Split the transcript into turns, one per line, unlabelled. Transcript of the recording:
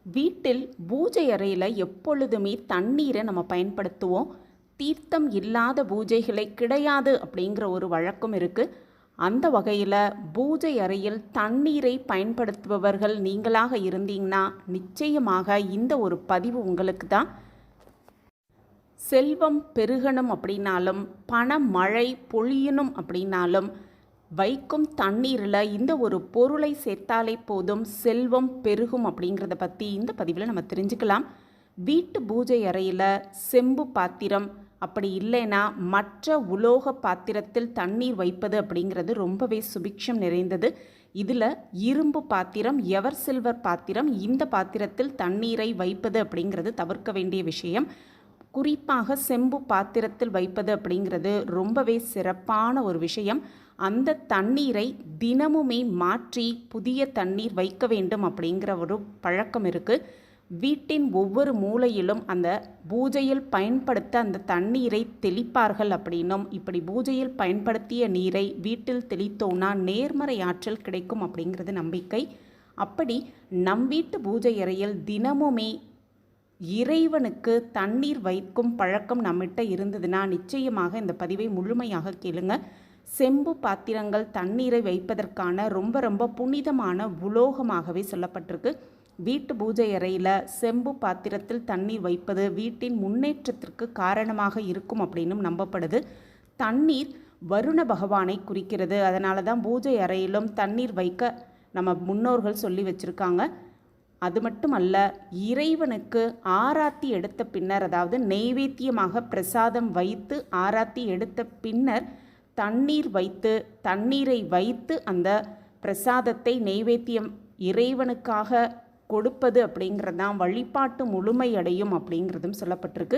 வீட்டில் பூஜை அறையில் எப்பொழுதுமே தண்ணீரை நம்ம பயன்படுத்துவோம். தீர்த்தம் இல்லாத பூஜைகளே கிடையாது அப்படிங்கிற ஒரு வழக்கம் இருக்குது. அந்த வகையில் பூஜை அறையில் தண்ணீரை பயன்படுத்துபவர்கள் நீங்களாக இருந்தீங்கன்னா நிச்சயமாக இந்த ஒரு பதிவு உங்களுக்கு தான். செல்வம் பெருகணும் அப்படின்னாலும் பண மழை பொழியணும் அப்படின்னாலும் வைக்கும் தண்ணீரில் இந்த ஒரு பொருளை சேர்த்தாலே போதும் செல்வம் பெருகும் அப்படிங்கிறத பற்றி இந்த பதிவில் நம்ம தெரிஞ்சுக்கலாம். வீட்டு பூஜை அறையில் செம்பு பாத்திரம் அப்படி இல்லைன்னா மற்ற உலோக பாத்திரத்தில் தண்ணீர் வைப்பது அப்படிங்கிறது ரொம்பவே சுபிக்ஷம் நிறைந்தது. இதில் இரும்பு பாத்திரம், எவர் சில்வர் பாத்திரம், இந்த பாத்திரத்தில் தண்ணீரை வைப்பது அப்படிங்கிறது தவிர்க்க வேண்டிய விஷயம். குறிப்பாக செம்பு பாத்திரத்தில் வைப்பது அப்படிங்கிறது ரொம்பவே சிறப்பான ஒரு விஷயம். அந்த தண்ணீரை தினமுமே மாற்றி புதிய தண்ணீர் வைக்க வேண்டும் அப்படிங்கிற ஒரு பழக்கம் இருக்குது. வீட்டின் ஒவ்வொரு மூலையிலும் அந்த பூஜையில் பயன்படுத்த அந்த தண்ணீரை தெளிப்பார்கள் அப்படின்னும், இப்படி பூஜையில் பயன்படுத்திய நீரை வீட்டில் தெளித்தோன்னா நேர்மறை ஆற்றல் கிடைக்கும் அப்படிங்கிறது நம்பிக்கை. அப்படி நம் வீட்டு பூஜை அறையில் தினமுமே இறைவனுக்கு தண்ணீர் வைக்கும் பழக்கம் நம்மகிட்ட இருந்ததுன்னா நிச்சயமாக இந்த பதிவை முழுமையாக கேளுங்க. செம்பு பாத்திரங்கள் தண்ணீரை வைப்பதற்கான ரொம்ப ரொம்ப புனிதமான உலோகமாகவே சொல்லப்பட்டிருக்கு. வீட்டு பூஜை அறையில் செம்பு பாத்திரத்தில் தண்ணீர் வைப்பது வீட்டின் முன்னேற்றத்திற்கு காரணமாக இருக்கும் அப்படின்னும் நம்பப்படுது. தண்ணீர் வருண பகவானை குறிக்கிறது. அதனால தான் பூஜை அறையிலும் தண்ணீர் வைக்க நம்ம முன்னோர்கள் சொல்லி வச்சுருக்காங்க. அது மட்டுமல்ல, இறைவனுக்கு ஆராத்தி எடுத்த பின்னர், அதாவது நெய்வேத்தியமாக பிரசாதம் வைத்து ஆராத்தி எடுத்த பின்னர் தண்ணீரை வைத்து அந்த பிரசாதத்தை நெய்வேத்தியம் இறைவனுக்காக கொடுப்பது அப்படிங்கிறது தான் வழிபாட்டு முழுமையடையும் அப்படிங்கிறதும் சொல்லப்பட்டிருக்கு.